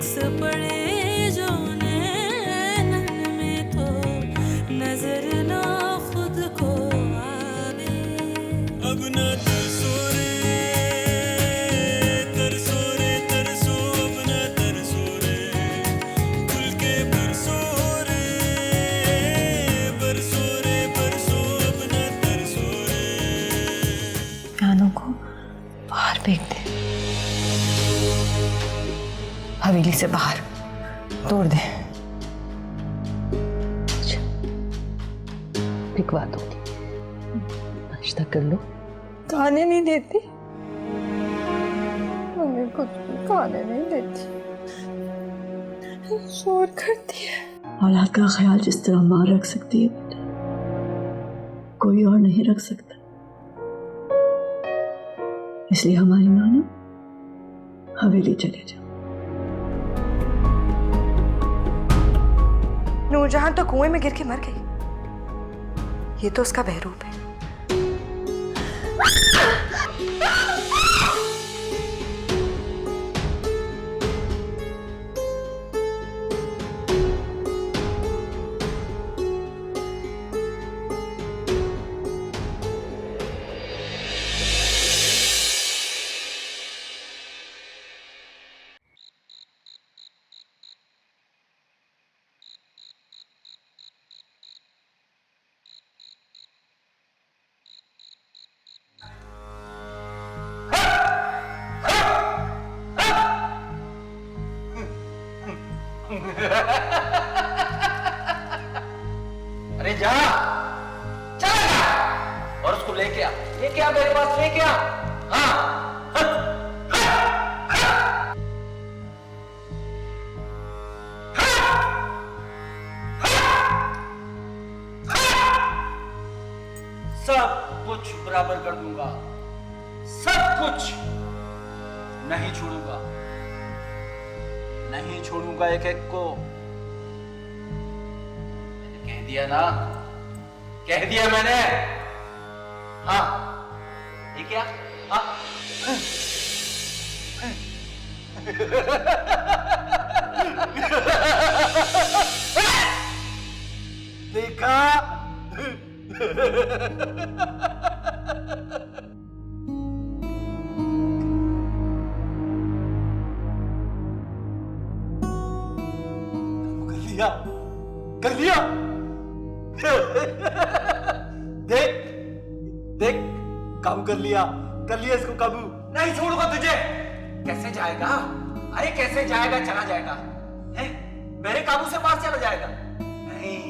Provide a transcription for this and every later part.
अक्स पड़े जो नैनन में तो नजर ना खुद को आवे। अब ना तरसो रे तरसो अब ना तरसो रे, खुल के बरसो रे बरसो अब ना तरसो रे। पियानो को बाहर फेंक दे, हवेली से बाहर तोड़ दे। पिघवा दूंगी, नाश्ता कर लो। खाने नहीं देती, हमें कुछ भी खाने नहीं देती, शोर करती है। औलाद का ख्याल जिस तरह माँ रख सकती है बेटा, कोई और नहीं रख सकता। इसलिए हमारी माँ ना हवेली चले जाओ। नूरजहां तो कुएं में गिर के मर गई, ये तो उसका बहरूप है। अरे जा, चला जा और उसको लेके आ मेरे पास, लेके आ। हाँ सब कुछ बराबर कर दूंगा, सब कुछ। नहीं छोड़ूंगा, नहीं छोड़ूंगा एक एक को। मैंने कह दिया ना, कह दिया मैंने। हाँ ये क्या? हाँ देखा? कर लिया देख देख, काबू कर लिया इसको काबू। नहीं छोड़ूंगा तुझे। कैसे जाएगा? अरे कैसे जाएगा? चला जाएगा है? मेरे काबू से पास चला जाएगा? नहीं।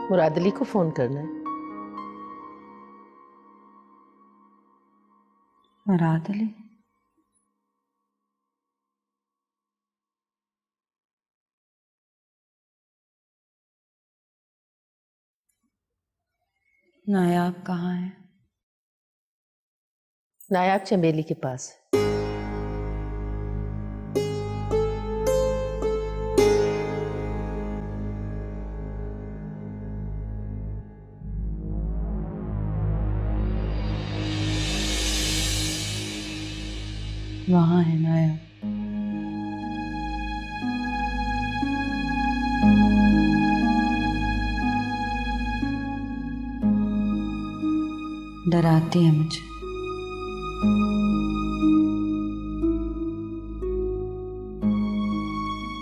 मुराद अली को फोन करना है। मुराद अली? नायाब कहाँ है? नायाब चमेली के पास। वहाँ है नायाब। डराती है मुझे।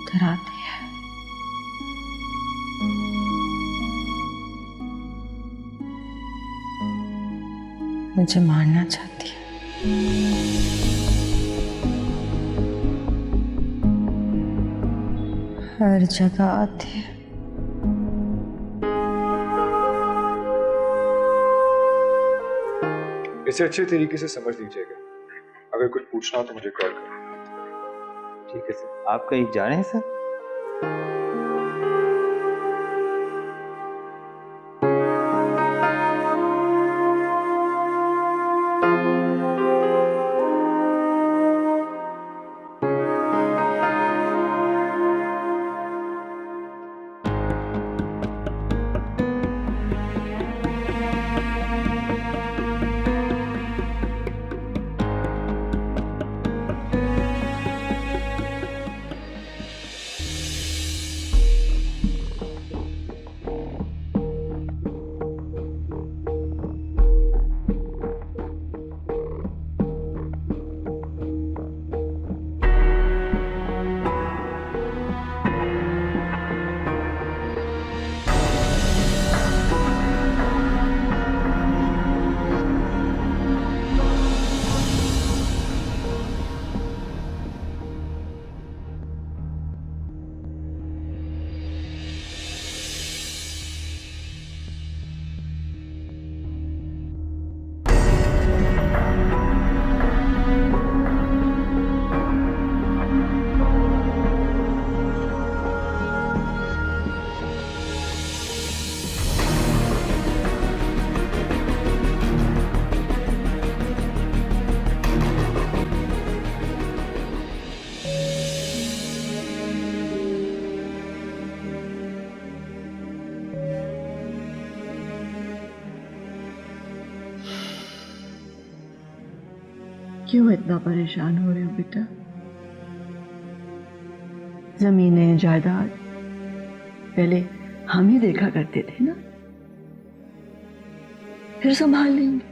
डराती है। मुझे मारना चाहती है। हर जगह आती है। इसे अच्छे तरीके से समझ लीजिएगा। अगर कुछ पूछना हो तो मुझे कॉल करें। ठीक है सर। आप कहीं जा रहे हैं सर? क्यों इतना परेशान हो रहे हो बेटा? जमीनें जायदाद पहले हम ही देखा करते थे ना, फिर संभाल लेंगे।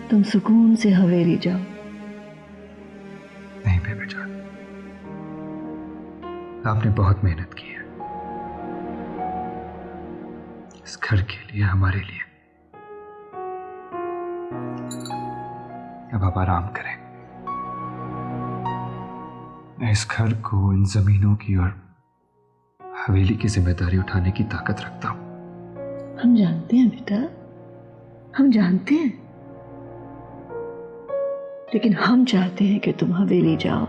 तुम सुकून से हवेली जाओ। नहीं बेबी जान, आपने बहुत मेहनत की है इस घर के लिए, हमारे लिए। अब आप आराम करें। मैं इस घर को, इन जमीनों की और हवेली की जिम्मेदारी उठाने की ताकत रखता हूं। हम जानते हैं बेटा, हम जानते हैं, लेकिन हम चाहते हैं कि तुम हवेली जाओ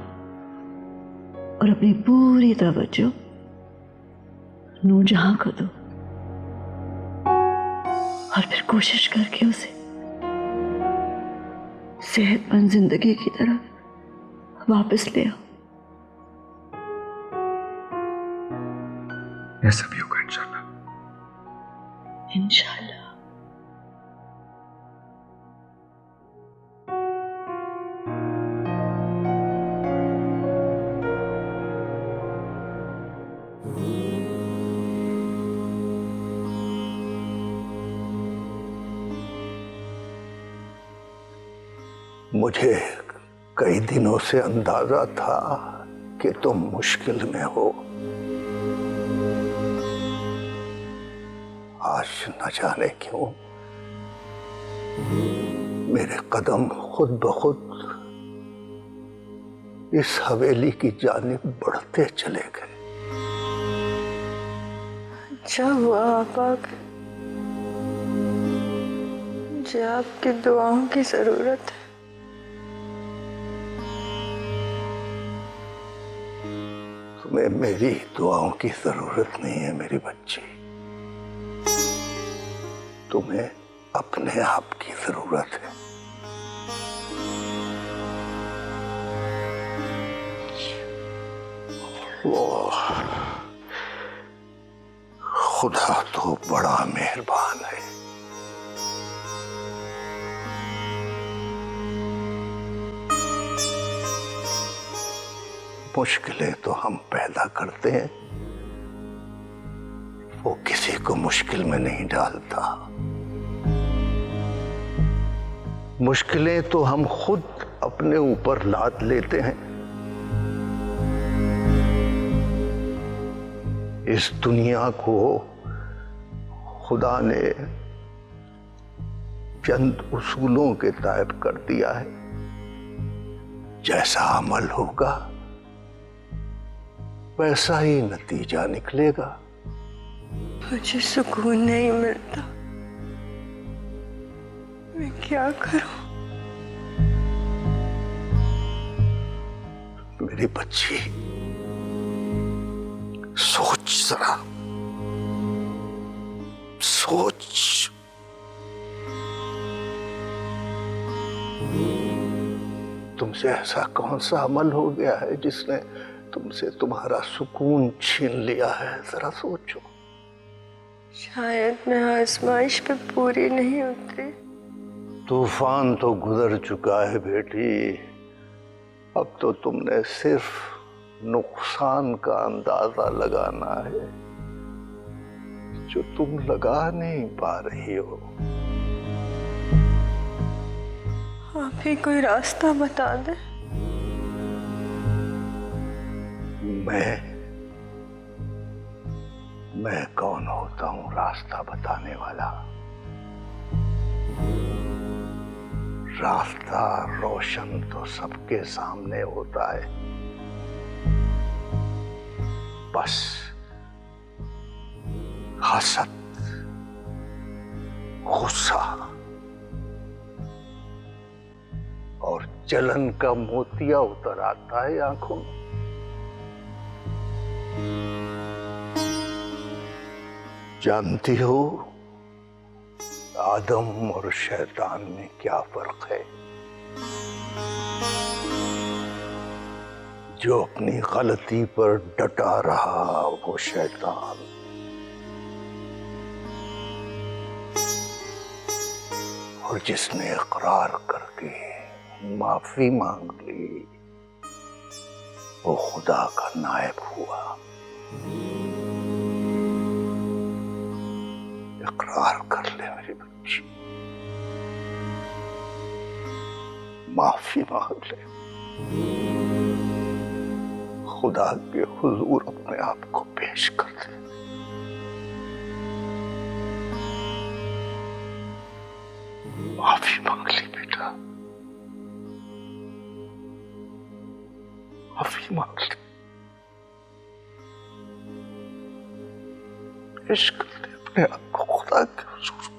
और अपनी पूरी तवज्जो नूरजहां को दो, और फिर कोशिश करके उसे सेहतमंद जिंदगी की तरफ वापस ले आओ। ऐसा भी होगा इंशाल्लाह। इंशाल्लाह। मुझे कई दिनों से अंदाजा था कि तुम मुश्किल में हो। आज न जाने क्यों मेरे कदम खुद ब खुद इस हवेली की जानिब बढ़ते चले गए। अच्छा हुआ आपा, मुझे आपकी दुआओं की जरूरत है। तुम्हें मेरी दुआओं की जरूरत नहीं है मेरी बच्ची, तुम्हें अपने आप की जरूरत है। वो खुदा तो बड़ा मेहरबान है। मुश्किलें तो हम पैदा करते हैं, वो किसी को मुश्किल में नहीं डालता। मुश्किलें तो हम खुद अपने ऊपर लाद लेते हैं। इस दुनिया को खुदा ने चंद उसूलों के तहत कर दिया है। जैसा अमल होगा वैसा ही नतीजा निकलेगा। मुझे सुकून नहीं मिलता, मैं क्या करूं? मेरी बच्ची, सोच जरा, सोच। तुमसे ऐसा कौन सा अमल हो गया है जिसने तुमसे तुम्हारा सुकून छीन लिया है? जरा सोचो। शायद मैं आजमाइश पे पूरी नहीं उतरी। तूफान तो गुजर चुका है बेटी, अब तो तुमने सिर्फ नुकसान का अंदाजा लगाना है जो तुम लगा नहीं पा रही हो। आप ही कोई रास्ता बता दे। मैं कौन होता हूं रास्ता बताने वाला? रास्ता रोशन तो सबके सामने होता है, बस हसद, गुस्सा और जलन का मोतिया उतर आता है आंखों में। जानती हो आदम और शैतान में क्या फर्क है? जो अपनी गलती पर डटा रहा वो शैतान, और जिसने इकरार करके माफी मांग ली वो खुदा का नायब हुआ। इकरार कर ले मेरी बच्ची, माफी मांग ले, खुदा के हुजूर अपने आप को पेश कर दे। माफी मांग ले बेटा, माफी मांग ले, पेश कर दे अपने आप को खुदा के हुजूर।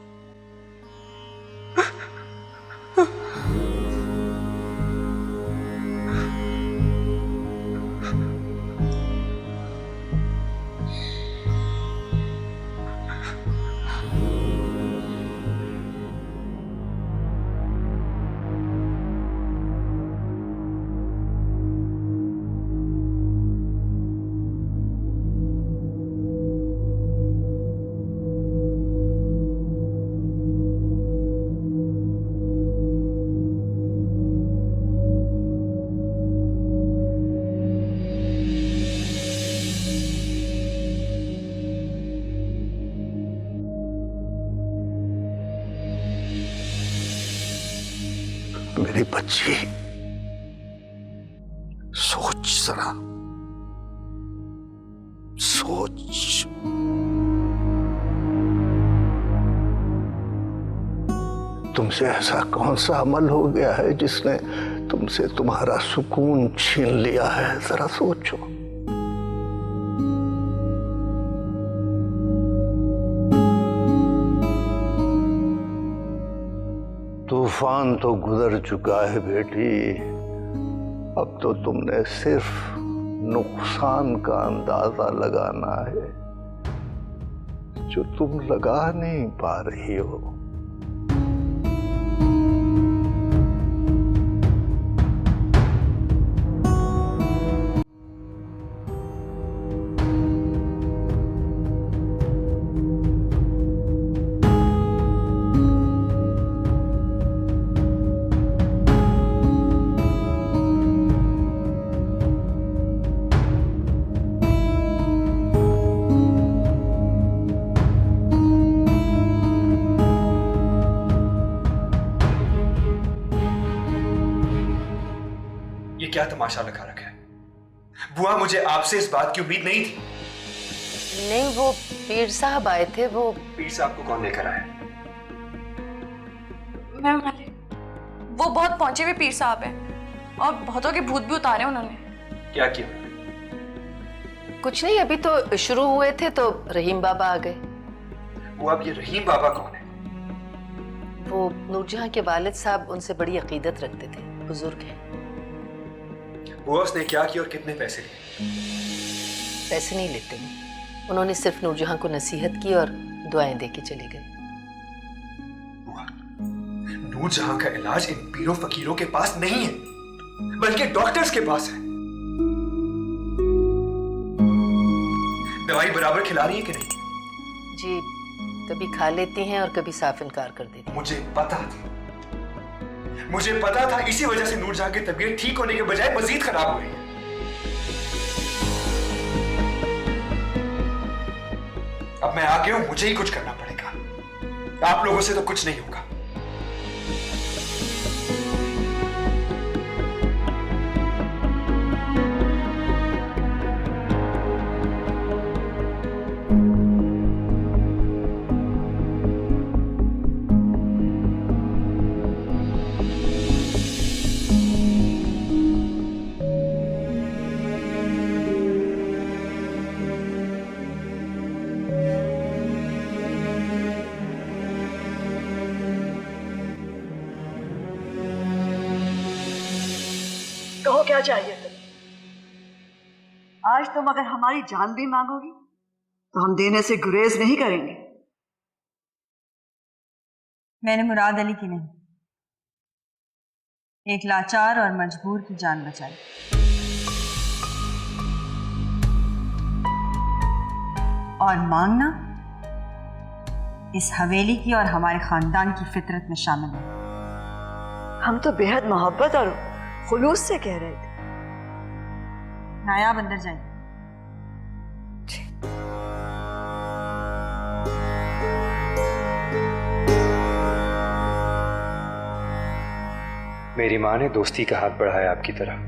मेरी बच्ची, सोच जरा, सोच। तुमसे ऐसा कौन सा अमल हो गया है जिसने तुमसे तुम्हारा सुकून छीन लिया है? जरा सोचो। तूफान तो गुजर चुका है बेटी, अब तो तुमने सिर्फ नुकसान का अंदाजा लगाना है जो तुम लगा नहीं पा रही हो। ये क्या तमाशा लगा रखा है? बुआ, मुझे आपसे इस बात की उम्मीद नहीं थी। नहीं, वो पीर साहब आए थे। वो पीर साहब को कौन लेकर आया? मैं मालिक, वो बहुत पहुंचे हुए पीर साहब हैं और बहुतों के भूत भी उतारे उन्होंने। क्या किया? कुछ नहीं, अभी तो शुरू हुए थे तो रहीम बाबा आ गए। वो अब ये रहीम बाबा कौन है? वो नूरजहां के वालिद साहब उनसे बड़ी अकीदत रखते थे, बुजुर्ग हैं। वो उसने क्या किया और कितने पैसे लिए? पैसे नहीं लेते वो, उन्होंने सिर्फ नूरजहां को नसीहत की और दुआएं दे के चले गए। नूरजहां का इलाज इन पीरों फकीरों के पास नहीं है, बल्कि डॉक्टर्स के पास है। दवाई बराबर खिला रही है कि नहीं? जी, कभी खा लेती हैं और कभी साफ इनकार कर देती हैं। मुझे पता था, इसी वजह से नूरजहां की तबीयत ठीक होने के बजाय मजीद खराब हो रही है। अब मैं आ गया हूं, मुझे ही कुछ करना पड़ेगा। आप लोगों से तो कुछ नहीं होगा। कहो क्या चाहिए तुम्हें? आज तुम अगर हमारी जान भी मांगोगी तो हम देने से गुरेज नहीं करेंगे। मैंने मुराद अली की नहीं, एक लाचार और मजबूर की जान बचाई। और मांगना इस हवेली की और हमारे खानदान की फितरत में शामिल है। हम तो बेहद मोहब्बत और खुलूस से कह रहे थे। नायाब अंदर जाइए। मेरी माँ ने दोस्ती का हाथ बढ़ाया आपकी तरफ।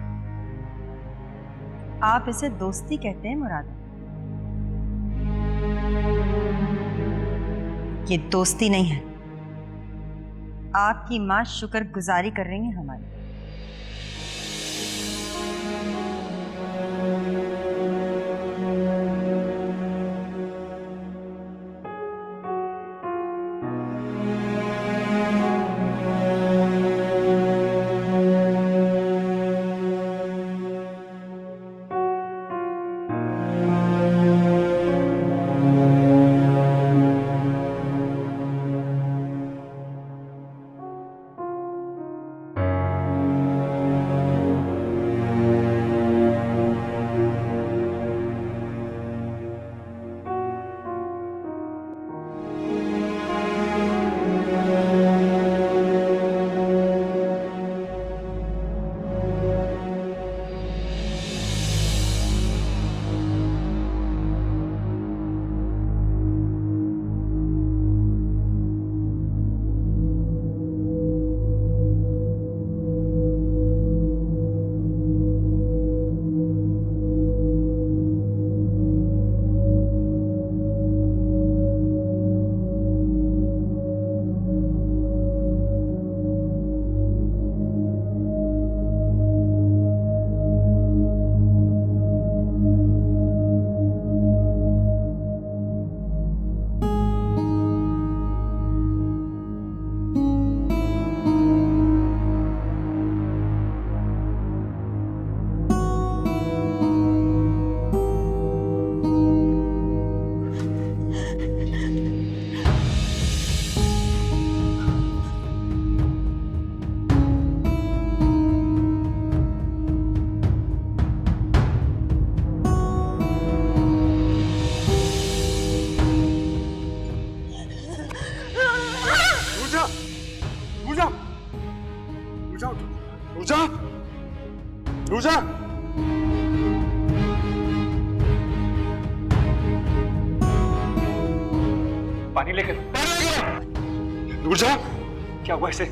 आप इसे दोस्ती कहते हैं मुराद? ये दोस्ती नहीं है। आपकी माँ शुक्रगुजारी कर रही है हमारी। पानी लेकर नूरजहां, क्या हुआ इसे?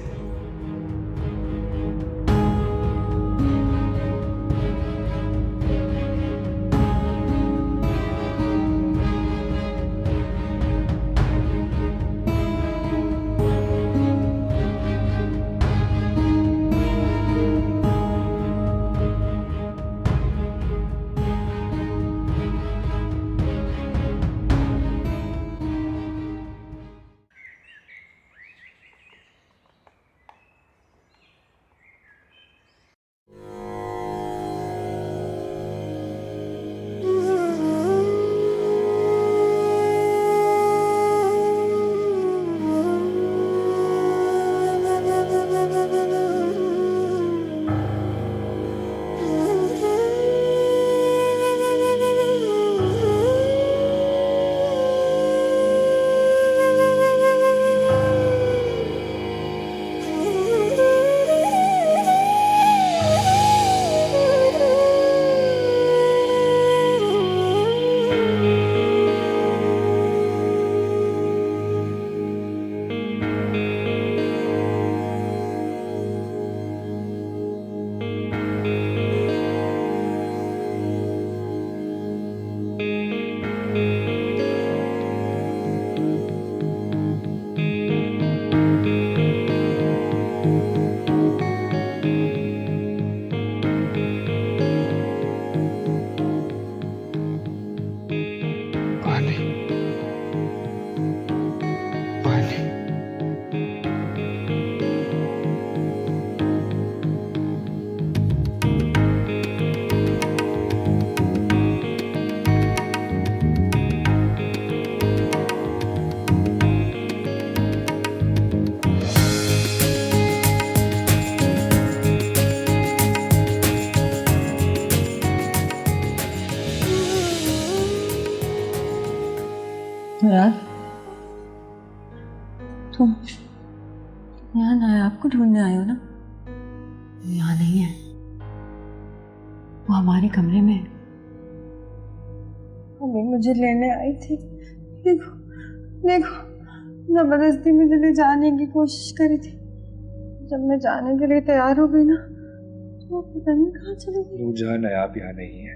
मुराद, तुम यहाँ नायाब को ढूंढने आए हो ना? यहाँ नहीं है, वो हमारे कमरे में है। अभी मुझे लेने आई थी। देखो देखो, जबरदस्ती मुझे ले जाने की कोशिश करी थी। जब मैं जाने के लिए तैयार हो गई ना, तो वो पता नहीं कहाँ चली गई। नूरजहां नायाब यहाँ नहीं है,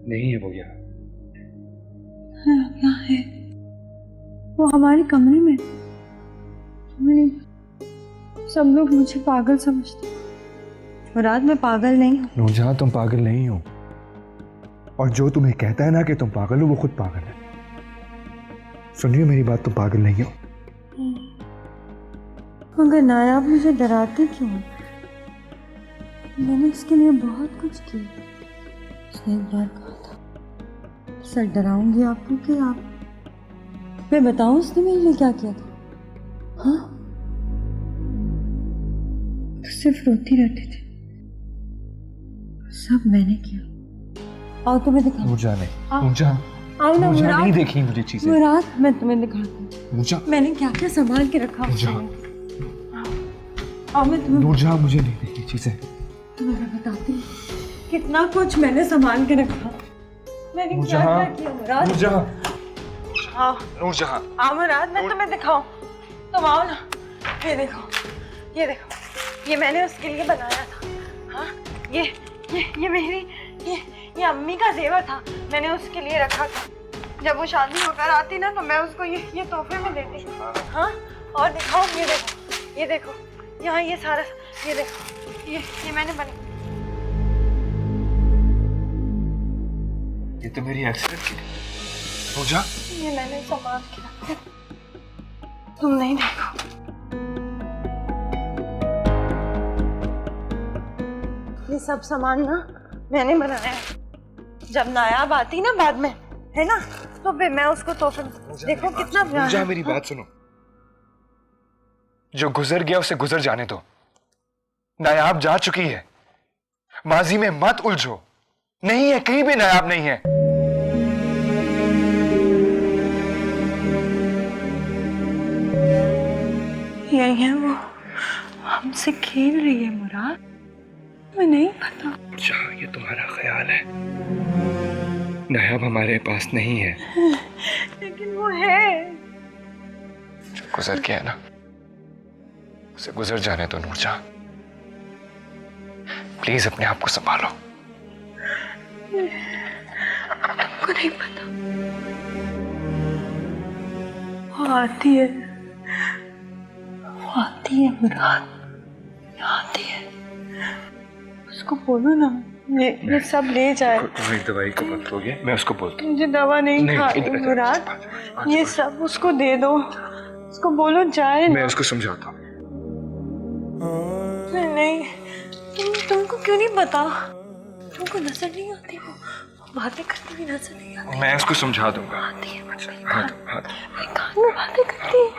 नहीं है वो यहाँ। यहाँ है, वो हमारे कमरे में। मैंने सब लोग मुझे पागल समझते। मुराद, मैं पागल नहीं हूँ। नूरजहां तुम पागल नहीं हो, और जो तुम्हें कहता है ना कि तुम पागल हो वो खुद पागल है। सुनिए मेरी बात, तुम पागल नहीं हो। मगर नायाब मुझे डराते क्यों? मैंने उसके लिए बहुत कुछ किया। उसने एक बार कहा था, सर डराऊंगी आपको कि आप, मैं बताऊं उसने मेरे लिए क्या किया था? हाँ, तो सिर्फ रोती रहती थी, सब मैंने किया। आओ तुम्हें दिखा। नूरजहां नहीं, नूरजहां आओ ना नूरजहां, नहीं मुराद। देखी मुझे चीजें। मुराद, मैं तुम्हें दिखाती हूँ नूरजहां, मैंने क्या क्या संभाल के रखा। नूरजहां, आओ मैं तुम्हें नूरजहां मुझे नहीं देखी चीजें। तुम्हें मैं बताती हूँ कितना कुछ मैंने संभाल के रखा। मैंने क्या नूरजहां, क्या किया मुराद। नूरजहां, आओ नूरजहां, आओ मुराद, मैं तुम्हें दिखाऊं। तुम आओ ना, ये देखो, ये देखो, ये मैंने उसके लिए बनाया था। हाँ, ये मेरी ये अम्मी का जेवर था, मैंने उसके लिए रखा था। जब वो शादी होकर आती ना, तो मैं उसको ये तोहफे में देती। हाँ, और दिखाओ, ये देखो यहाँ ये सारा, ये देखो, ये मैंने बना। ये तो मेरी एक्सीडेंट की थी। नूरजहां, ये मैंने सामान के रखे, तुम नहीं देखो। ये सब सामान ना मैंने बनाया। जब नायाब आती ना बाद में, है ना, तो फिर मैं उसको तोहफे, देखो कितना प्यारा। नूरजहां मेरी बात सुनो, जो गुजर गया उसे गुजर जाने दो। नायाब जा चुकी है, माजी में मत उलझो। नहीं है, कहीं भी नायाब नहीं है। यही है वो, हमसे खेल रही है मुराद, मैं नहीं पता। अच्छा, ये तुम्हारा ख्याल है। नायाब हमारे पास नहीं है, लेकिन वो है। जो गुजर गया है ना, उसे गुजर जाने दो नूरजहां। प्लीज अपने आप को संभालो। को नहीं पता, वो आती है मुराद, आती है। उसको बोलो ना, ये सब ले जाए। कोई दवाई को मत लोगे, मैं उसको बोलता हूँ। मुझे दवा नहीं खानी मुराद, ये सब उसको दे दो, उसको बोलो जाए। मैं उसको समझाता हूँ। नहीं, तुमको क्यों नहीं पता? तुमको नजर नहीं आती? वो बातें करती हुई नजर नहीं आती? मैं उसको समझा दूंगा। आती है, हाँ, कान में बातें करती है।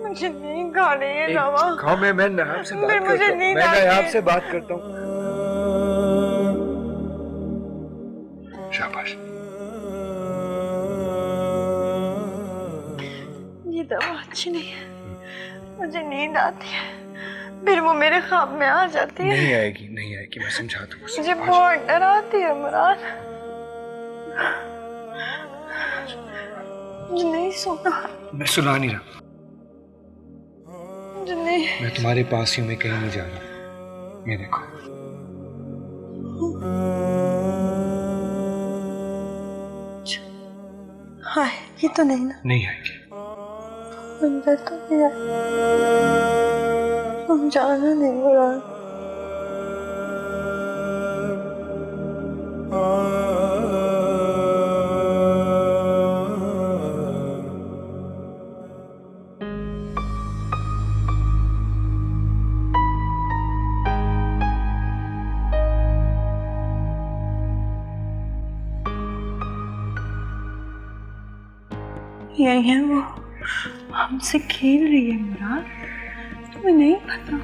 मुझे नहीं खाने ये दवा। खाओ, मैं नायाब से बात करता हूँ। मैं नायाब से बात करता हूँ। शाबाश। ये दवा अच्छी नहीं है, मुझे नींद आती है, फिर वो मेरे ख्वाब में आ जाती है। नहीं आएगी, नहीं आएगी, मैं समझा दूंगा। मुझे बहुत डर आती है मुराद, मुझे नहीं सोना। मैं सुना नहीं रहा, मुझे नहीं। मैं तुम्हारे पास ही हूँ, मैं कहीं नहीं जा रहा। ये देखो, हाँ, ये तो नहीं ना? नहीं आएगी। अंदर तो नहीं आए, हम जाना नहीं मुराद। यही है वो, हमसे खेल रही है मुराद, तुम्हें नहीं पता?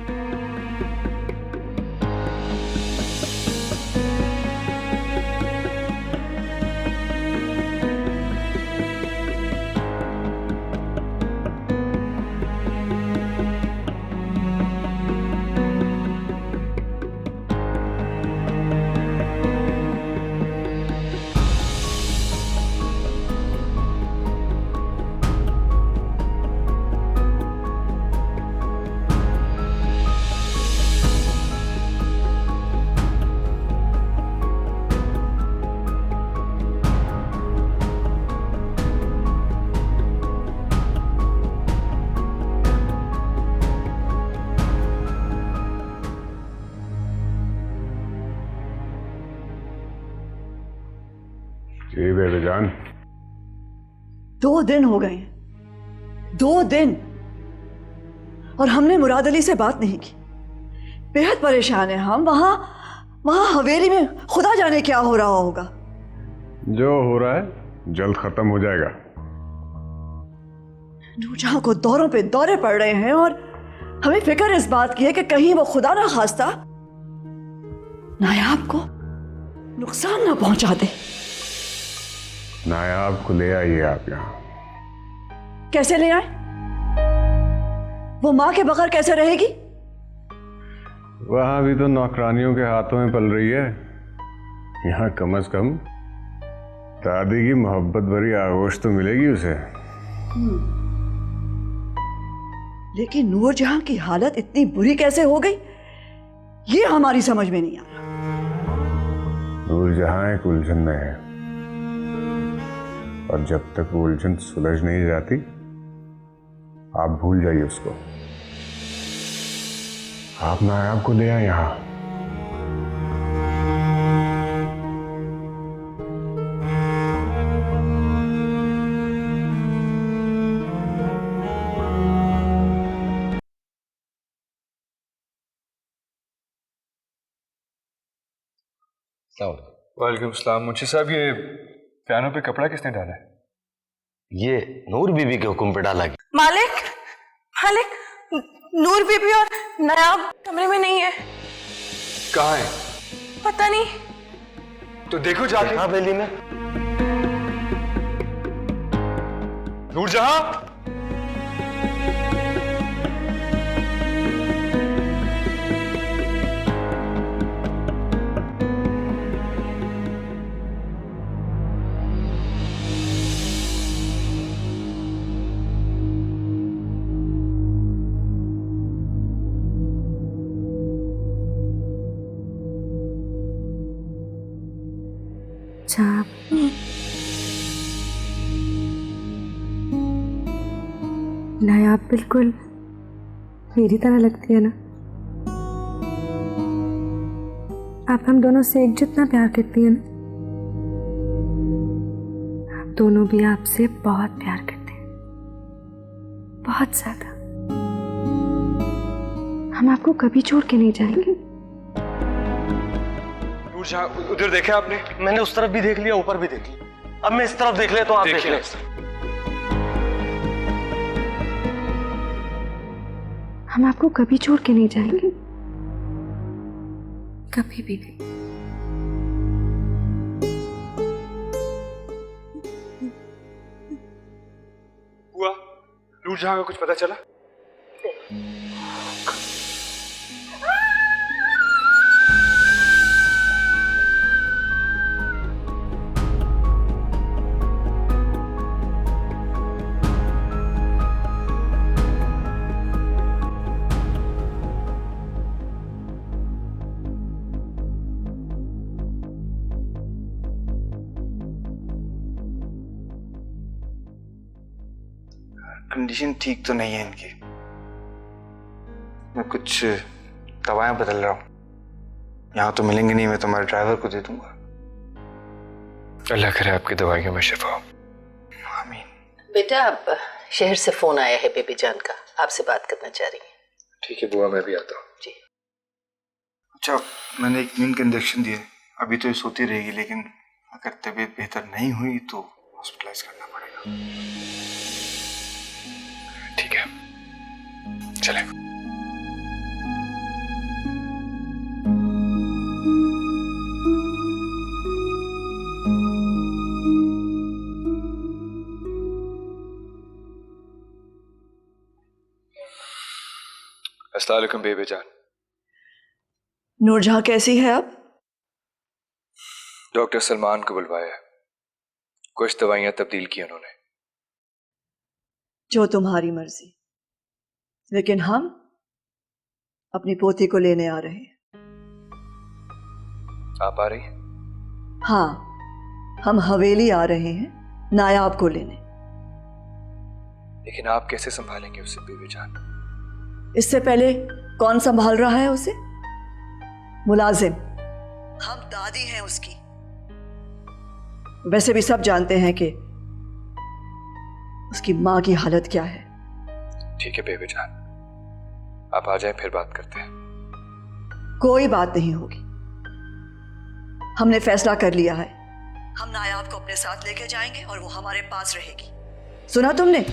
जी बेबी जान। 2 दिन हो गए हैं, 2 दिन, और हमने मुराद अली से बात नहीं की। बेहद परेशान है हम। वहां हवेली में खुदा जाने क्या हो रहा होगा। जो हो रहा है जल्द खत्म हो जाएगा। नूरजहां को दौरों पे दौरे पड़ रहे हैं और हमें फिक्र इस बात की है कि कहीं वो खुदा ना खास्ता नायाब को नुकसान ना पहुंचा दे। नायाब को ले आइए आप यहाँ। कैसे ले आए? वो माँ के बगैर कैसे रहेगी? वहां भी तो नौकरानियों के हाथों में पल रही है। यहाँ कम से कम दादी की मोहब्बत भरी आगोश तो मिलेगी उसे। लेकिन नूरजहां की हालत इतनी बुरी कैसे हो गई, ये हमारी समझ में नहीं आ रहा। नूरजहां एक उलझन में है, और जब तक वो उलझन सुलझ नहीं जाती आप भूल जाइए उसको। आप नायाब को ले आए यहाँ। वालेकुम सलाम। मुंशी साहब, ये पियानो पे कपड़ा किसने डाला है? ये नूर बीबी के हुक्म पे डाला गया। मालिक, मालिक, नूर बीबी और नायाब कमरे में नहीं है। कहाँ है? पता नहीं। तो देखो जाके। हवेली में। नूरजहां, नायाब बिल्कुल मेरी तरह लगती है ना। आप हम दोनों से एक जितना प्यार करती हैं ना, आप दोनों भी आपसे बहुत प्यार करते हैं, बहुत ज्यादा। हम आपको कभी छोड़ के नहीं जाएंगे। नूरजहां, उधर देखा आपने? मैंने उस तरफ भी देख लिया, ऊपर भी देख लिया। अब मैं इस तरफ देख ले तो आप देख ले। हम आपको कभी छोड़ के नहीं जाएंगे, कभी भी नहीं। हुआ? नूरजहां को कुछ पता चला? कंडीशन ठीक तो नहीं है इनकी। मैं कुछ दवाएं बदल रहा हूँ। यहाँ तो मिलेंगी नहीं, मैं तुम्हारे ड्राइवर को दे दूंगा। अल्लाह करे आपकी दवाइयों में शिफा हो। आमीन। बेटा, अब शहर से फोन आया है बेबी जान का, आपसे बात करना चाह रही है। ठीक है बुआ, मैं भी आता हूँ। जी। अच्छा, मैंने एक नींद का इंजेक्शन दिया है। अभी तो ये सोती रहेगी, लेकिन अगर तबीयत बेहतर नहीं हुई तो हॉस्पिटलाइज करना पड़ेगा। ठीक है, चलें। अस्सलाम वालेकुम बेबी जान। नूरजहां कैसी है अब? डॉक्टर सलमान को बुलवाया है, कुछ दवाइयां तब्दील की उन्होंने। जो तुम्हारी मर्जी, लेकिन हम अपनी पोती को लेने आ रहे हैं। आप आ रही हैं? हाँ, हम हवेली आ रहे हैं नायाब को लेने। लेकिन आप कैसे संभालेंगे उसे बेबी जान? इससे पहले कौन संभाल रहा है उसे? मुलाजिम। हम दादी हैं उसकी। वैसे भी सब जानते हैं कि उसकी माँ की हालत क्या है। ठीक है बेबी जान, आप आ जाएं फिर बात करते हैं। कोई बात नहीं होगी, हमने फैसला कर लिया है। हम नायाब को अपने साथ लेके जाएंगे और वो हमारे पास रहेगी। सुना तुमने?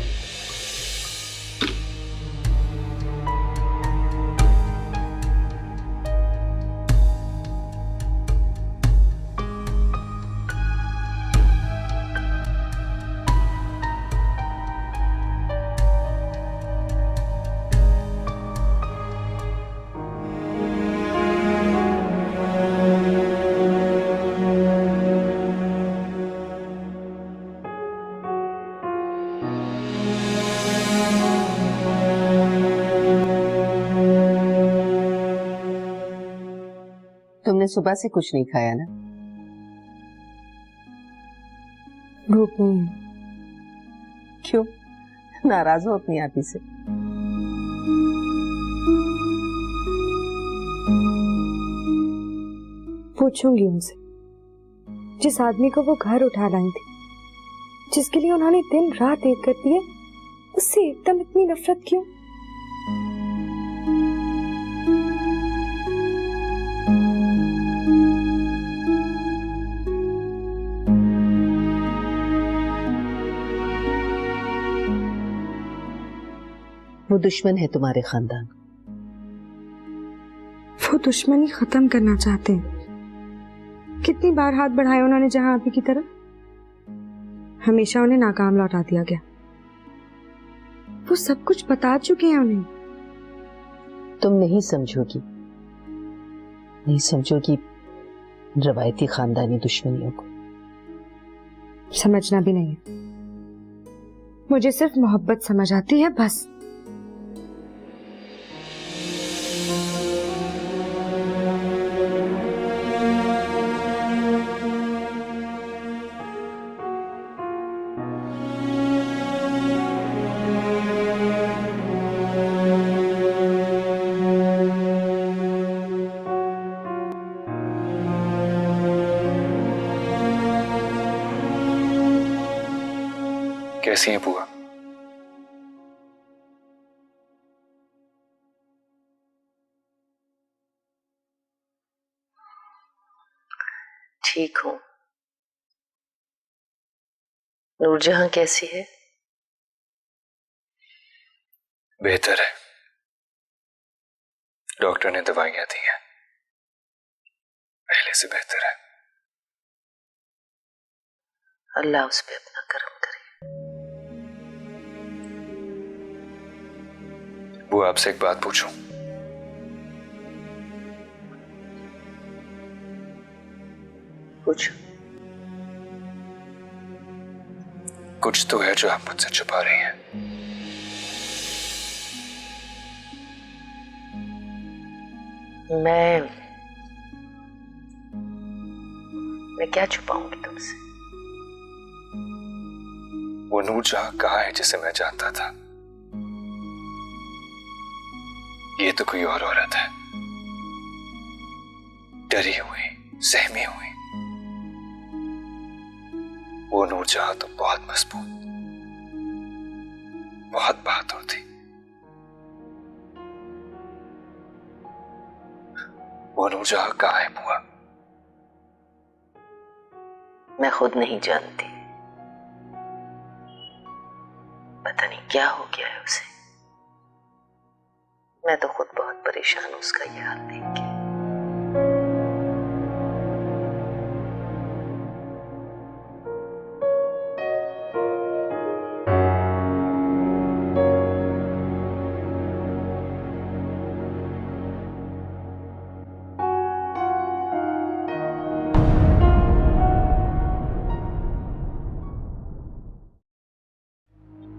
तुमने सुबह से कुछ नहीं खाया ना? भूख नहीं है। क्यों, नाराज हो अपनी आपी से? पूछूंगी उनसे, जिस आदमी को वो घर उठा लाई थी, जिसके लिए उन्होंने दिन रात एक कर दिए, उससे एकदम इतनी नफरत क्यों? वो दुश्मन है तुम्हारे खानदान। वो दुश्मनी खत्म करना चाहते हैं। कितनी बार हाथ बढ़ाए उन्होंने जहां आपी की तरफ, हमेशा उन्हें नाकाम लौटा दिया गया। वो सब कुछ बता चुके हैं उन्हें। तुम नहीं समझोगी, नहीं समझोगी रवायती खानदानी दुश्मनियों को। समझना भी नहीं है, मुझे सिर्फ मोहब्बत समझ आती है बस। कैसी है बुआ? ठीक हूँ। नूरजहां कैसी है? बेहतर है, डॉक्टर ने दवाइयां दी हैं, पहले से बेहतर है। अल्लाह उस पे अपना करम करे। बुआ आपसे एक बात पूछूं? पूछो। कुछ तो है जो आप मुझसे छुपा रही हैं। मैं क्या छुपाऊंगी तुमसे? वो नूरजहां कहाँ है जिसे मैं जानता था? ये तो कोई और औरत है, डरी हुई, सहमी हुई। वो नूरजहां तो बहुत मजबूत, बहुत बहादुर थी। वो नूरजहां कहाँ है बुआ? मैं खुद नहीं जानती, पता नहीं क्या हो गया है उसे। मैं तो खुद बहुत परेशान हूं उसका ये हाल देख के।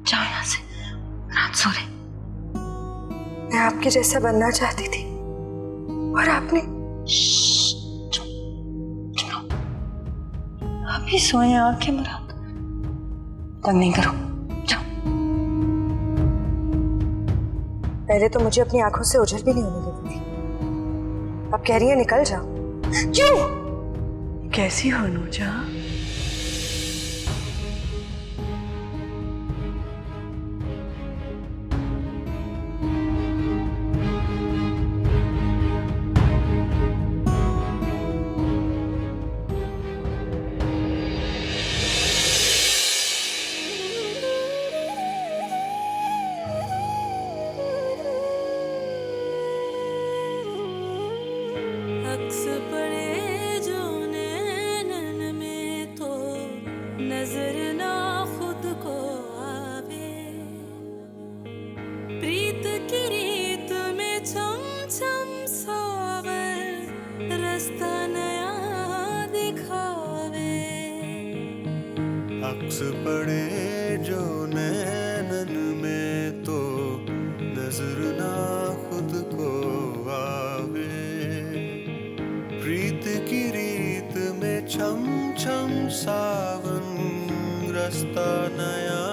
जाओ यहाँ से, रात सो रहे। मैं आपके जैसा बनना चाहती थी और आपने आप ही सोए आंखें मुराद, तंग नहीं करो, जाओ। पहले तो मुझे अपनी आंखों से ओझल भी नहीं होने देती थी, अब कह रही है निकल जाओ। क्यों? कैसी हो नूरजहां? नजर ना खुद को आवे, प्रीत की रीत में छम छम सावर रास्ता नया दिखावे। अक्स पड़े जो नैनन में तो नजर ना खुद को आवे, प्रीत की रीत में छम छम सावन रास्ता नया